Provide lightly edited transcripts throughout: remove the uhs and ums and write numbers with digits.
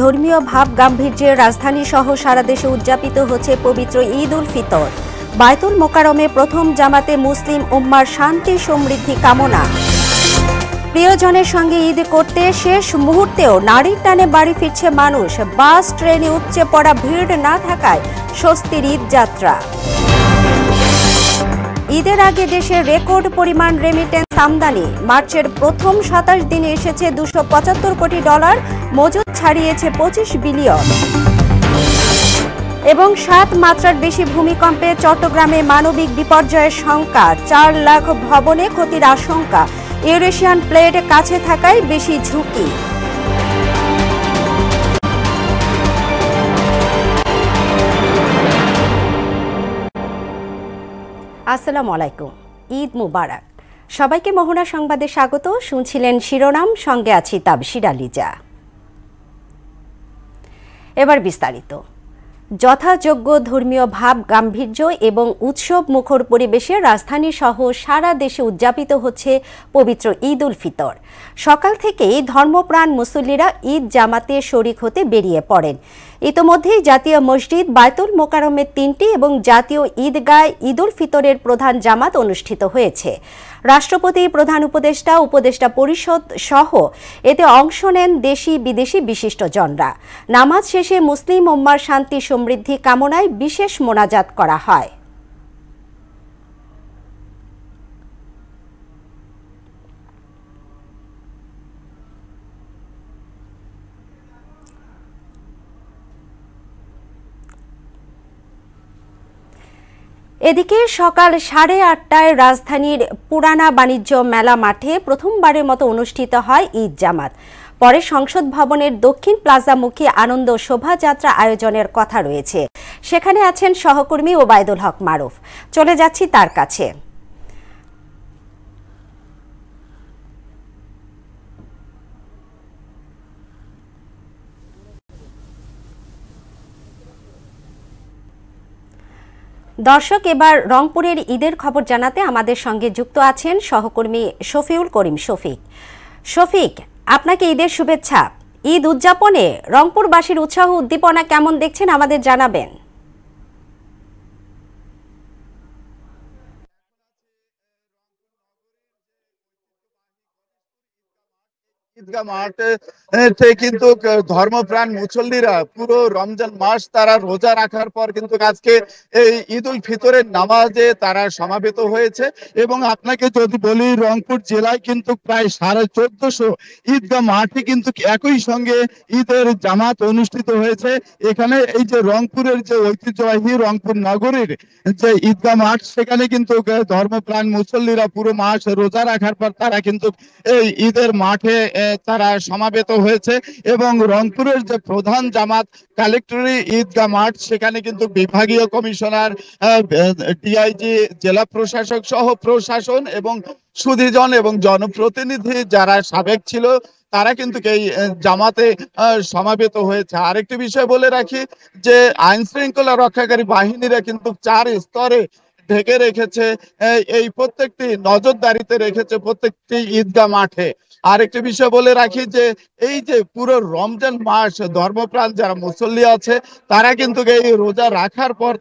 ধর্মীয় ভাব গাম্ভীর্যে রাজধানী সহ সারা দেশে উদযাপিত হচ্ছে পবিত্র ঈদ উল ফিতর। বায়তুল মোকাররমে প্রথম জামাতে মুসলিম উম্মার শান্তি সমৃদ্ধি কামনা। প্রিয়জনের সঙ্গে ঈদ করতে শেষ মুহূর্তেও নারীর টানে বাড়ি ফিরছে মানুষ। বাস ট্রেনে উপচে পড়া ভিড় না থাকায় স্বস্তির ঈদ যাত্রা। ঈদের আগে দেশে রেকর্ড পরিমাণ রেমিটেন্স আমদানি। মার্চের প্রথম ২৭ দিনে এসেছে $২৭৫ কোটি, মজুদ ছাড়িয়েছে ২৫ বিলিয়ন। এবং ৭ মাত্রার বেশি ভূমিকম্পে চট্টগ্রামে মানবিক বিপর্যয়ের শঙ্কা। ৪ লাখ ভবনে ক্ষতির আশঙ্কা। ইউরেশিয়ান প্লেট কাছে থাকায় বেশি ঝুঁকি। আসসালামু আলাইকুম, ঈদ মুবারক। সবাইকে মোহনা সংবাদে স্বাগত। শুনছিলেন শিরোনাম, সঙ্গে আছি তাবশিরা লিজা। এবার বিস্তারিত। যথাযোগ্য ধর্মীয় ভাব গাম্ভীর্য এবং উৎসব মুখর পরিবেশে রাজধানী সহ সারা দেশে উদযাপিত হচ্ছে পবিত্র ঈদ উল ফিতর। সকাল থেকেই ধর্মপ্রাণ মুসল্লিরা ঈদ জামাতে শরিক হতে বেরিয়ে পড়েন। ইতোমধ্যেই জাতীয় মসজিদ, বায়তুল মোকাররমের ৩টি এবং জাতীয় ঈদগায় ঈদ উল ফিতরের প্রধান জামাত অনুষ্ঠিত হয়েছে। রাষ্ট্রপতি, প্রধান উপদেষ্টা, উপদেষ্টা পরিষদ সহ এতে অংশ নেন দেশি বিদেশি বিশিষ্টজনরা। নামাজ শেষে মুসলিম উম্মার শান্তি সমৃদ্ধি কামনায় বিশেষ মোনাজাত করা হয়। এদিকে সকাল 8:30টায় রাজধানীর পুরানা বাণিজ্য মেলা মাঠে প্রথমবারের মতো অনুষ্ঠিত হয় ঈদ জামাত। পরে সংসদ ভবনের দক্ষিণ প্লাজামুখী আনন্দ শোভাযাত্রা আয়োজনের কথা রয়েছে। সেখানে আছেন সহকর্মী ওবায়দুল হক মারুফ। চলে যাচ্ছি তার কাছে। দর্শক, এবার রংপুরের ঈদের খবর জানাতে আমাদের সঙ্গে যুক্ত আছেন সহকর্মী শফিউল করিম শফিক। শফিক, আপনাকে ঈদের শুভেচ্ছা। ঈদ উদযাপনে রংপুরবাসীর উৎসাহ উদ্দীপনা কেমন দেখছেন আমাদের জানাবেন। ঈদগাহ মাঠে কিন্তু ধর্মপ্রাণ মুসল্লিরা পুরো রমজান মাস তারা রোজা রাখার পর কিন্তু আজকে এই ঈদ উল ফিতরের নামাজে তারা সমাবেত হয়েছে। এবং আপনাকে যদি বলি, রংপুর জেলায় কিন্তু প্রায় 1450 ঈদগাহ মাঠে কিন্তু একই সঙ্গে ঈদের জামাত অনুষ্ঠিত হয়েছে। এখানে এই যে রংপুরের যে ঐতিহ্যবাহী রংপুর নগরীর যে ঈদগাহ মাঠ, সেখানে কিন্তু ধর্মপ্রাণ মুসল্লিরা পুরো মাস রোজা রাখার পর তারা কিন্তু এই ঈদের মাঠে তারা সমাবেত হয়েছে। এবং রংপুরের যে প্রধান জামাত কালেক্টরি ঈদগাহ মাঠ, সেখানে কিন্তু বিভাগীয় কমিশনার, ডিআইজি, জেলা প্রশাসক সহ প্রশাসন এবং সুধীজন এবং জনপ্রতিনিধি যারা সাবেক ছিল তারা কিন্তু এই জামাতে সমাবেত হয়েছে। আরেকটি বিষয় বলে রাখি যে আইন শৃঙ্খলা রক্ষাকারী বাহিনীরা কিন্তু 4 স্তরে ঢেকে রেখেছে, এই প্রত্যেকটি নজরদারিতে রেখেছে প্রত্যেকটি ঈদগাহ মাঠে। আরেকটি বিষয় বলে রাখি যে এই যে পুরো রমজান মাস ধর্মপ্রাণ যারা মুসল্লি আছে তারা কিন্তু এই রোজা রাখার পর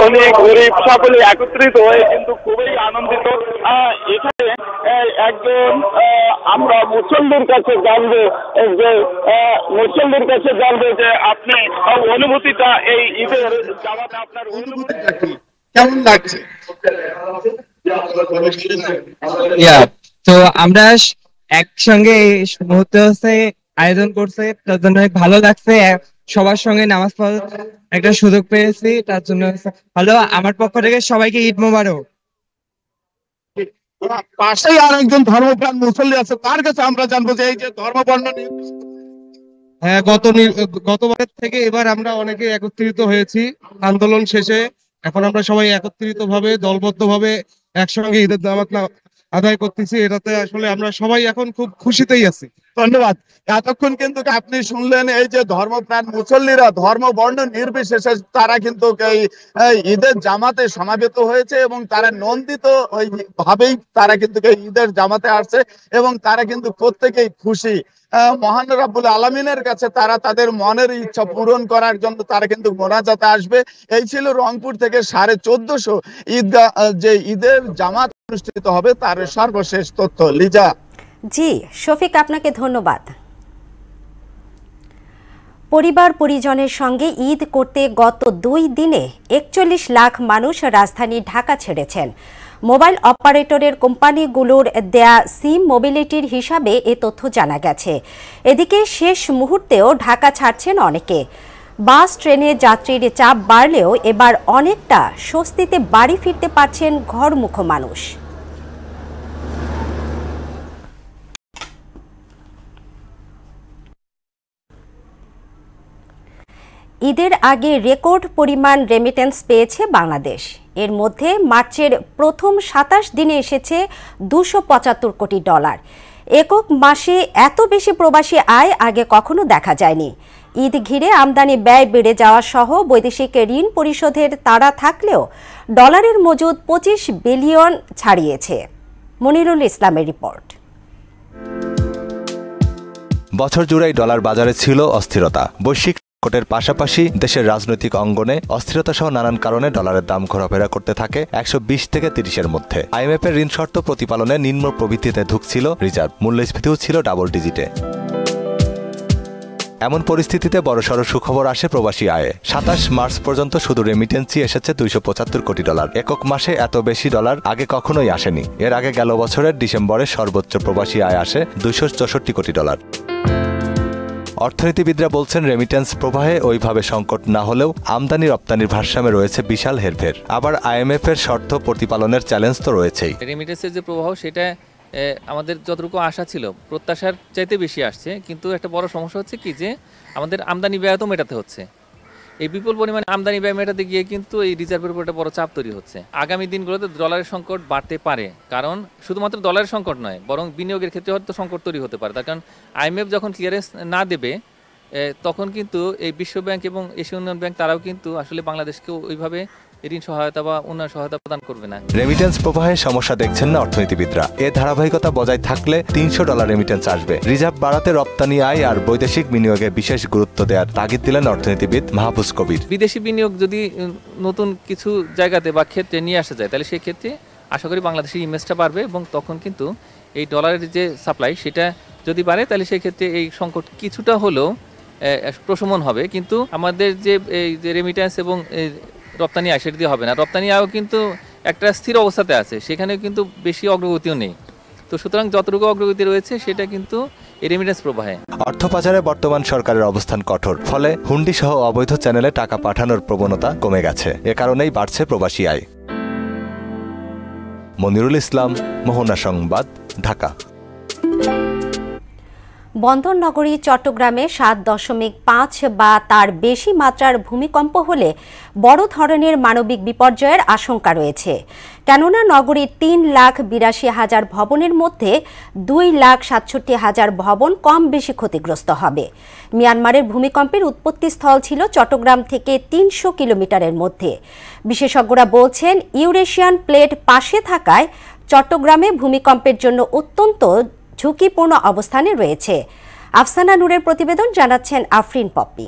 অনেক গরিব সকলে একত্রিত হয়ে কিন্তু খুবই আনন্দিত। এখানে একজন আমরা মুসল্লির কাছে জানবো যে আপনি অনুভূতিটা এই ঈদের জামাতে আপনার অনুভূতিটা কি, কেমন লাগছে? তো আমরা একসঙ্গে মুহূর্তে আয়োজন করছে, তার জন্য ভালো লাগছে। সবার সঙ্গে নামাজ পড়ার একটা সুযোগ পেয়েছি, তার জন্য ভালো। আমার পক্ষ থেকে সবাইকে ঈদ মোবারক। পাশেই আর একজন ধর্মপ্রাণ মুসল্লি আছে, তার কাছে আমরা জানবো যে এই যে ধর্মবর্ণ। হ্যাঁ, গতবারের থেকে এবার আমরা অনেকে একত্রিত হয়েছি আন্দোলন শেষে। এখন আমরা সবাই একত্রিত ভাবে দলবদ্ধ ভাবে একসঙ্গে ঈদের জামাত আদায় করতেছি, এটাতে আসলে আমরা সবাই এখন খুব খুশিতেই আছি। ধন্যবাদ। এতক্ষণ কিন্তু আপনি শুনলেন এই যে ধর্মপ্রাণ মুসল্লিরা ধর্ম বর্ণ নির্বিশেষে তারা কিন্তু এই ঈদের জামাতে সমাবেত হয়েছে এবং তারা নন্দিত ওই ভাবেই তারা কিন্তু এই ঈদের জামাতে আসছে এবং তারা কিন্তু প্রত্যেকেই খুশি। মহান রাব্বুল আলামিনের কাছে তারা তাদের মনের ইচ্ছা পূরণ করার জন্য তারা কিন্তু মোনাজাতে আসবে। এই ছিল রংপুর থেকে 1450 ঈদগাহ যে ঈদের জামাত অনুষ্ঠিত হবে তার সর্বশেষ তথ্য। লিজা। জি শফিক, আপনাকে ধন্যবাদ। পরিবার পরিজনের সঙ্গে ঈদ করতে গত 2 দিনে 41 লাখ মানুষ রাজধানী ঢাকা ছেড়েছেন। মোবাইল অপারেটরের কোম্পানিগুলোর দেয়া সিম মোবিলিটির হিসাবে এ তথ্য জানা গেছে। এদিকে শেষ মুহূর্তেও ঢাকা ছাড়ছেন অনেকে। বাস ট্রেনে যাত্রীর চাপ বাড়লেও এবার অনেকটা স্বস্তিতে বাড়ি ফিরতে পারছেন ঘরমুখো মানুষ। ঈদের আগে রেকর্ড পরিমাণ রেমিটেন্স পেয়েছে বাংলাদেশ। এর মধ্যে মার্চের প্রথম 27 দিনে এসেছে $275 কোটি। একক মাসে এত বেশি প্রবাসী আয় আগে কখনো দেখা যায়নি। ঈদ ঘিরে আমদানি ব্যয় বেড়ে যাওয়া সহ বৈদেশিক ঋণ পরিশোধের তাড়া থাকলেও ডলারের মজুদ 25 বিলিয়ন ছাড়িয়েছে। মনিরুল ইসলামের রিপোর্ট। বছর জুড়েই ডলার বাজারে ছিল অস্থিরতা। বৈশ্বিক সংকটের পাশাপাশি দেশের রাজনৈতিক অঙ্গনে অস্থিরতা সহ নানান কারণে ডলারের দাম ঘোরাফেরা করতে থাকে 120 থেকে 30-এর মধ্যে। IMF এর ঋণ শর্ত প্রতিপালনে নিম্ন প্রবৃদ্ধিতে ঢুকছিল রিজার্ভ, মূল্যস্ফীতিও ছিল ডাবল ডিজিটে। এমন পরিস্থিতিতে বড়সড় সুখবর আসে প্রবাসী আয়ে। 27 মার্চ পর্যন্ত শুধু রেমিটেন্সই এসেছে $275 কোটি। একক মাসে এত বেশি ডলার আগে কখনোই আসেনি। এর আগে গেল বছরের ডিসেম্বরে সর্বোচ্চ প্রবাসী আয় আসে $264 কোটি। অর্থনীতিবিদরা বলছেন রেমিটেন্স প্রবাহে ওইভাবে সংকট না হলেও আমদানি রপ্তানির ভারসাম্যে রয়েছে বিশাল হেরফের। আবার IMF এর শর্ত প্রতিপালনের চ্যালেঞ্জ তো রয়েছেই। রেমিটেন্সের যে প্রবাহ সেটা আমাদের যতটুকু আশা ছিল প্রত্যাশার চাইতে বেশি আসছে, কিন্তু একটা বড় সমস্যা হচ্ছে কি যে আমাদের আমদানি ব্যয় তো মেটাতে হচ্ছে। এই বিপুল পরিমাণে আমদানি ব্যয় মেটাতে গিয়ে কিন্তু এই রিজার্ভের উপর একটা বড় চাপ তৈরি হচ্ছে। আগামী দিনগুলোতে ডলারের সংকট বাড়তে পারে, কারণ শুধুমাত্র ডলারের সংকট নয় বরং বিনিয়োগের ক্ষেত্রে হয়তো সংকট তৈরি হতে পারে। তার কারণ IMF যখন ক্লিয়ারেন্স না দেবে তখন কিন্তু এই বিশ্ব ব্যাংক এবং এশিয়া উন্নয়ন ব্যাংক তারাও কিন্তু আসলে বাংলাদেশকে ওইভাবে ঋণ সহায়তা বা উন্নয়ন সহায়তা প্রদান করবে না। রেমিটেন্স প্রবাহে সমস্যা দেখছেন না অর্থনীতিবিদরা। এ ধারাবাহিকতা বজায় থাকলে $300 রেমিটেন্স আসবে। রিজার্ভ বাড়াতে রপ্তানি আয় আর বৈদেশিক বিনিয়োগে বিশেষ গুরুত্ব দেওয়ার তাগিদ দিলেন অর্থনীতিবিদ মাহফুজ কবির। বিদেশি বিনিয়োগ যদি নতুন কিছু জায়গাতে বা ক্ষেত্রে নিয়ে আসা যায় তাহলে সেই ক্ষেত্রে আশা করি বাংলাদেশের ইমেজটা বাড়বে এবং তখন কিন্তু এই ডলারের যে সাপ্লাই সেটা যদি বাড়ে তাহলে সেই ক্ষেত্রে এই সংকট কিছুটা হলেও প্রশমন হবে। কিন্তু আমাদের যে রেমিটেন্স এবং রপ্তানি আয় সেটা দিয়ে হবে না। রপ্তানি আয়ও কিন্তু একটা স্থির অবস্থাতে আছে, সেখানেও কিন্তু বেশি অগ্রগতিও নেই। তো সুতরাং যতটুকু অগ্রগতি রয়েছে সেটা কিন্তু এই রেমিটেন্স প্রবাহে। অর্থ পাচারে বর্তমান সরকারের অবস্থান কঠোর, ফলে হুন্ডি সহ অবৈধ চ্যানেলে টাকা পাঠানোর প্রবণতা কমে গেছে। এ কারণেই বাড়ছে প্রবাসী আয়। মনিরুল ইসলাম, মোহনা সংবাদ, ঢাকা। বন্দর নগরী চট্টগ্রামে 7.5 বা তার বেশি মাত্রার ভূমিকম্প হলে বড় ধরনের মানবিক বিপর্যয়ের আশঙ্কা রয়েছে। কেননা নগরীর 3,82,000 ভবনের মধ্যে 2,67,000 ভবন কম বেশি ক্ষতিগ্রস্ত হবে। মিয়ানমারের ভূমিকম্পের উৎপত্তিস্থল ছিল চট্টগ্রাম থেকে 300 কিলোমিটারের মধ্যে। বিশেষজ্ঞরা বলছেন ইউরেশিয়ান প্লেট পাশে থাকায় চট্টগ্রামে ভূমিকম্পের জন্য অত্যন্ত ঝুঁকিপূর্ণ অবস্থানে রয়েছে। আফসানা নূরের প্রতিবেদন, জানাচ্ছেন আফরিন পপি।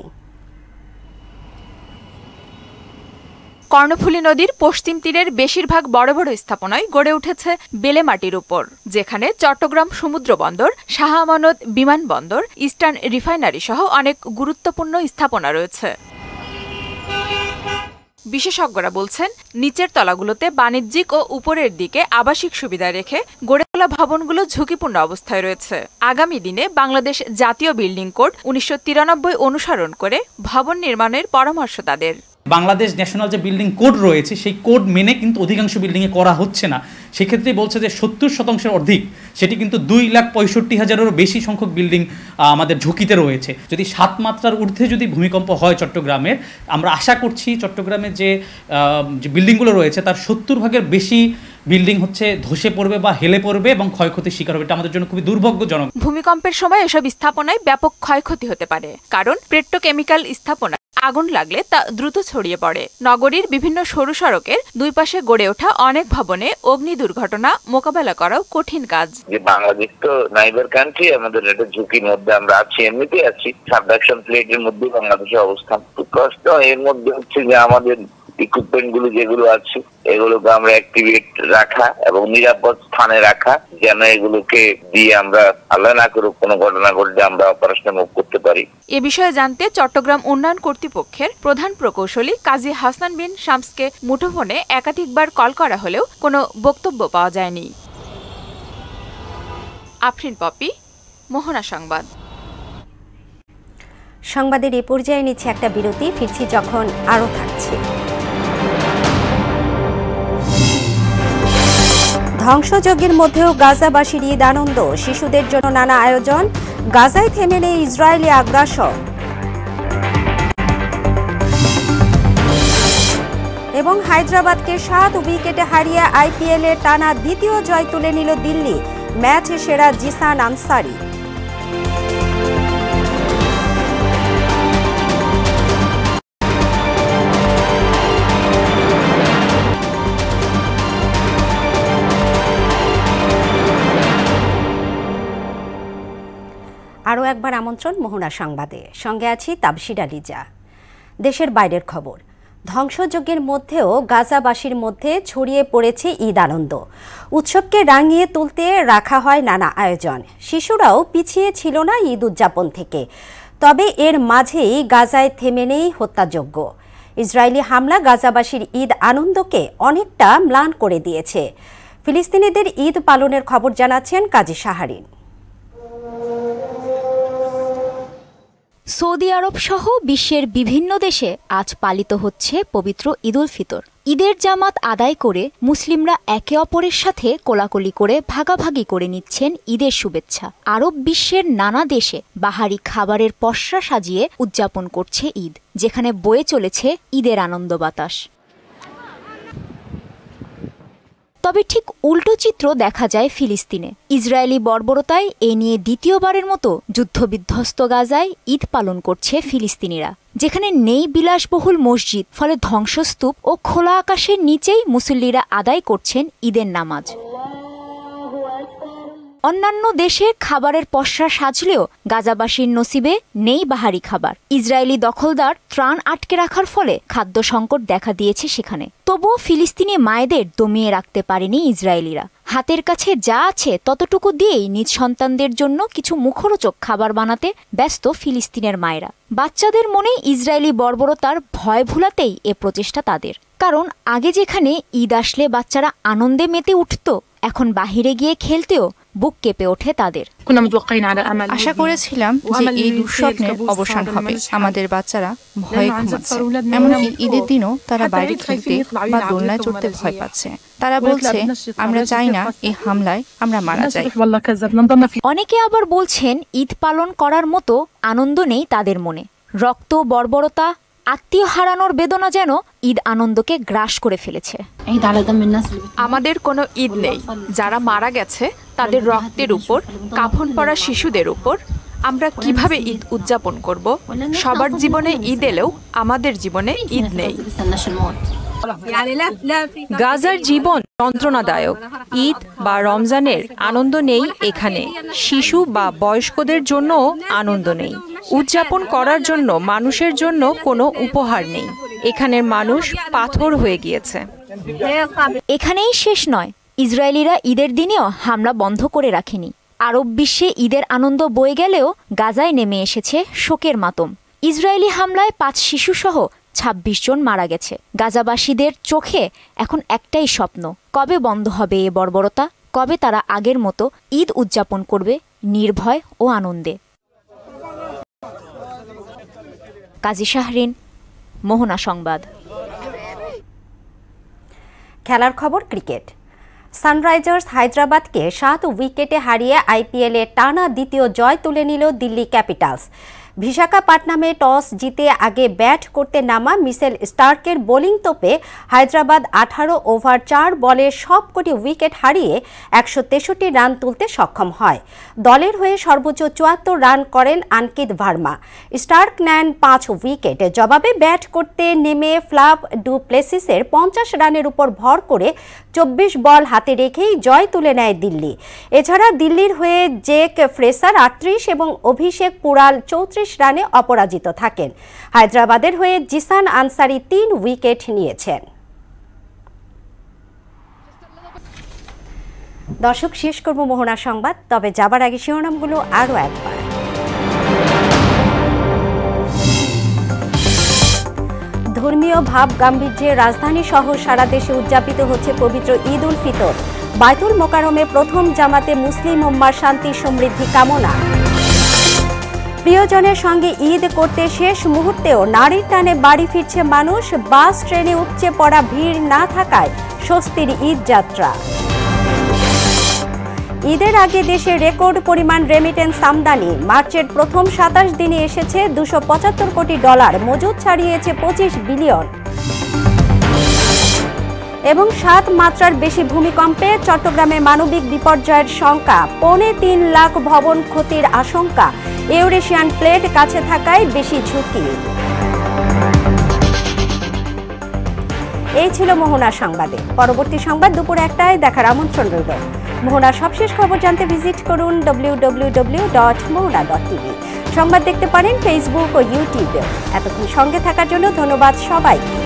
কর্ণফুলী নদীর পশ্চিম তীরের বেশিরভাগ বড় বড় স্থাপনায় গড়ে উঠেছে বেলে মাটির উপর, যেখানে চট্টগ্রাম সমুদ্র বন্দর, শাহ আমানত বিমানবন্দর, ইস্টার্ন রিফাইনারি সহ অনেক গুরুত্বপূর্ণ স্থাপনা রয়েছে। বিশেষজ্ঞরা বলছেন নিচের তলাগুলোতে বাণিজ্যিক ও উপরের দিকে আবাসিক সুবিধা রেখে গড়ে তোলা ভবনগুলো ঝুঁকিপূর্ণ অবস্থায় রয়েছে। আগামী দিনে বাংলাদেশ জাতীয় বিল্ডিং কোড 1993 অনুসরণ করে ভবন নির্মাণের পরামর্শ তাদের। বাংলাদেশ ন্যাশনাল যে বিল্ডিং কোড রয়েছে সেই কোড মেনে কিন্তু অধিকাংশ বিল্ডিংয়ে করা হচ্ছে না। সেক্ষেত্রে বলছে যে 70% অধিক, সেটি কিন্তু 2,65,000-এরও বেশি সংখ্যক বিল্ডিং আমাদের ঝুঁকিতে রয়েছে। যদি 7 মাত্রার ঊর্ধ্বে যদি ভূমিকম্প হয় চট্টগ্রামের, আমরা আশা করছি চট্টগ্রামে যে বিল্ডিংগুলো রয়েছে তার 70 ভাগের বেশি বিল্ডিং হচ্ছে ধসে পড়বে বা হেলে পড়বে এবং ক্ষয়ক্ষতির শিকার হবে। এটা আমাদের জন্য খুবই দুর্ভাগ্যজনক। ভূমিকম্পের সময় এসব স্থাপনায় ব্যাপক ক্ষয়ক্ষতি হতে পারে, কারণ পেট্রোকেমিক্যাল স্থাপনা আগুন লাগলে তা দ্রুত ছড়িয়ে পড়ে। নগরীর বিভিন্ন সরু সড়কের দুই পাশে গড়ে ওঠা অনেক ভবনে অগ্নি দুর্ঘটনা মোকাবেলা করাও কঠিন কাজ। যে বাংলাদেশ তো নাইবার কান্ট্রি, আমাদের একটা ঝুঁকির মধ্যে আমরা আছি, এমনিতে আছি। সাবডাকশন প্লেটের মধ্যে বাংলাদেশের অবস্থান খুব কষ্ট। এর মধ্যে হচ্ছে যে আমাদের ইকুইপমেন্ট গুলো যেগুলো আছে এগুলোকে আমরা অ্যাক্টিভেট রাখা এবং নিরাপদ স্থানে রাখা, যেন এগুলোকে দিয়ে আমরা আল্লাহ না করুক কোনো ঘটনা ঘটলে আমরা অপারেশনে মুভ করতে পারি। এ বিষয়ে জানতে চট্টগ্রাম উন্নয়ন কর্তৃপক্ষের প্রধান প্রকৌশলী কাজী হাসান বিন শামসকে মুঠোফোনে একাধিকবার কল করা হলেও কোনো বক্তব্য পাওয়া যায়নি। আফরিন পপি, মোহনা সংবাদ। সংবাদের এই পর্যায়ে নিচ্ছে একটা বিরতি, ফিরছি যখন আরও থাকছে। ধ্বংসযজ্ঞের মধ্যেও গাজাবাসীর ঈদ আনন্দ, শিশুদের জন্য নানা আয়োজন, গাজায় থেমে নেই ইসরায়েলি আগ্রাসন। এবং হায়দ্রাবাদকে 7 উইকেটে হারিয়ে আইপিএল এর টানা দ্বিতীয় জয় তুলে নিল দিল্লি, ম্যাচ সেরা জিসান আনসারি। আরও একবার আমন্ত্রণ মোহনা সংবাদে, সঙ্গে আছি তাবশিরা লিজা। দেশের বাইরের খবর। ধ্বংসযজ্ঞের মধ্যেও গাজাবাসীর মধ্যে ছড়িয়ে পড়েছে ঈদ আনন্দ। উৎসবকে রাঙিয়ে তুলতে রাখা হয় নানা আয়োজন। শিশুরাও পিছিয়ে ছিল না ঈদ উদযাপন থেকে। তবে এর মাঝেই গাজায় থেমে নেই হত্যাযজ্ঞ। ইসরায়েলি হামলা গাজাবাসীর ঈদ আনন্দকে অনেকটা ম্লান করে দিয়েছে। ফিলিস্তিনিদের ঈদ পালনের খবর জানাচ্ছেন কাজী শাহরিন। সৌদি আরব সহ বিশ্বের বিভিন্ন দেশে আজ পালিত হচ্ছে পবিত্র ঈদ উল ফিতর। ঈদের জামাত আদায় করে মুসলিমরা একে অপরের সাথে কোলাকুলি করে ভাগাভাগি করে নিচ্ছেন ঈদের শুভেচ্ছা। আরব বিশ্বের নানা দেশে বাহারি খাবারের পসরা সাজিয়ে উদযাপন করছে ঈদ, যেখানে বয়ে চলেছে ঈদের আনন্দ বাতাস। তবে ঠিক উল্টো চিত্র দেখা যায় ফিলিস্তিনে। ইসরায়েলি বর্বরতায় এ নিয়ে দ্বিতীয়বারের মতো যুদ্ধবিধ্বস্ত গাজায় ঈদ পালন করছে ফিলিস্তিনিরা, যেখানে নেই বিলাসবহুল মসজিদ, ফলে ধ্বংসস্তূপ ও খোলা আকাশের নিচেই মুসল্লিরা আদায় করছেন ঈদের নামাজ। অন্যান্য দেশে খাবারের পসরা সাজলেও গাজাবাসীর নসিবে নেই বাহারি খাবার। ইসরায়েলি দখলদার ত্রাণ আটকে রাখার ফলে খাদ্য সংকট দেখা দিয়েছে সেখানে। তবুও ফিলিস্তিনি মায়েদের দমিয়ে রাখতে পারেনি ইসরায়েলিরা। হাতের কাছে যা আছে ততটুকু দিয়েই নিজ সন্তানদের জন্য কিছু মুখরোচক খাবার বানাতে ব্যস্ত ফিলিস্তিনের মায়েরা। বাচ্চাদের মনে ইসরায়েলি বর্বরতার ভয় ভুলাতেই এ প্রচেষ্টা তাদের। কারণ আগে যেখানে ঈদ আসলে বাচ্চারা আনন্দে মেতে উঠত, এখন বাহিরে গিয়ে খেলতেও বুক কেঁপে ওঠে তাদের। আশা করেছিলাম যে এই দুঃস্বপ্নের অবসান হবে। আমাদের বাচ্চারা ভয়ে ঘুমাচ্ছে, এমনকি ঈদের দিনও তারা বাইরে খেলতে বা দোলনায় চড়তে ভয় পাচ্ছে। তারা বলছে, আমরা চাই না এই হামলায় আমরা মারা যাই। অনেকে আবার বলছেন ঈদ পালন করার মতো আনন্দ নেই তাদের মনে। রক্ত, বর্বরতা, আত্মীয় হারানোর বেদনা যেন ঈদ আনন্দকে গ্রাস করে ফেলেছে। আমাদের কোনো ঈদ নেই। যারা মারা গেছে তাদের রক্তের উপর, কাফন পরা শিশুদের উপর আমরা কিভাবে ঈদ উদযাপন করব? সবার জীবনে ঈদ এলেও আমাদের জীবনে ঈদ নেই। গাজার জীবন যন্ত্রণাদায়ক। ঈদ বা রমজানের আনন্দ নেই এখানে। শিশু বা বয়স্কদের জন্যও আনন্দ নেই। উদযাপন করার জন্য মানুষের জন্য কোনো উপহার নেই। এখানের মানুষ পাথর হয়ে গিয়েছে। এখানেই শেষ নয়, ইসরায়েলিরা ঈদের দিনেও হামলা বন্ধ করে রাখেনি। আরব বিশ্বে ঈদের আনন্দ বয়ে গেলেও গাজায় নেমে এসেছে শোকের মাতম। ইসরায়েলি হামলায় 5 শিশুসহ 26 জন মারা গেছে। গাজাবাসীদের চোখে এখন একটাই স্বপ্ন, কবে বন্ধ হবে এ বর্বরতা? কবে তারা আগের মতো ঈদ উদযাপন করবে নির্ভয় ও আনন্দে? কাজী শাহরিন, মোহনা সংবাদ। খেলার খবর। ক্রিকেট। সানরাইজার্স হায়দ্রাবাদকে 7 উইকেটে হারিয়ে আইপিএলে টানা দ্বিতীয় জয় তুলে নিল দিল্লি ক্যাপিটালস। বিশাখাপত্তনমে টস জিতে আগে ব্যাট করতে নামা মিচেল স্টার্কের বোলিং তোপে হায়দ্রাবাদ 18 ওভার 4 বলে সবকটি উইকেট হারিয়ে 163 রান তুলতে সক্ষম হয়। দলের হয়ে সর্বোচ্চ 74 রান করেন আঙ্কিত ভার্মা। স্টার্ক নেন 5 উইকেট। জবাবে ব্যাট করতে নেমে ফ্লাভ ডু প্লেসিসের 50 রানের উপর ভর করে 24 বল হাতে রেখেই জয় তুলে নেয় দিল্লি। এছাড়া দিল্লির হয়ে জেক ফ্রেসার 38 এবং অভিষেক পুরাল 34 রানে অপরাজিত থাকেন। হায়দ্রাবাদের হয়ে জিসান আনসারি 3 উইকেট নিয়েছেন। দর্শক, শেষ করব মোহনা সংবাদ, তবে যাবার আগে শিরোনামগুলো আরও একবার। ধর্মীয় ভাব গাম্ভীর্যে রাজধানী সহ সারা দেশে উদযাপিত হচ্ছে পবিত্র ঈদ উল ফিতর। বাইতুল মোকাররমে প্রথম জামাতে মুসলিম উম্মার শান্তি সমৃদ্ধি কামনা। প্রিয়জনের সঙ্গে ঈদ করতে শেষ মুহূর্তেও নারীর টানে বাড়ি ফিরছে মানুষ। বাস ট্রেনে উপচে পড়া ভিড় না থাকায় স্বস্তির ঈদ যাত্রা। ঈদের আগে দেশে রেকর্ড পরিমাণ রেমিটেন্স আমদানি। মার্চের প্রথম 27 দিনে এসেছে $275 কোটি, মজুদ ছাড়িয়েছে 25 বিলিয়ন। এবং 7 মাত্রার বেশি ভূমিকম্পে চট্টগ্রামে মানবিক বিপর্যয়ের শঙ্কা। 3.25 লাখ ভবন ক্ষতির আশঙ্কা। ইউরেশিয়ান প্লেট কাছে থাকায় বেশি ঝুঁকি। এই ছিল মোহনা সংবাদে। পরবর্তী সংবাদ দুপুর 1টায় দেখার আমন্ত্রণ রইল। মোহনার সবশেষ খবর জানতে ভিজিট করুন www.mohona.tv। সংবাদ দেখতে পারেন ফেসবুক ও ইউটিউবে। এতক্ষণ সঙ্গে থাকার জন্য ধন্যবাদ সবাইকে।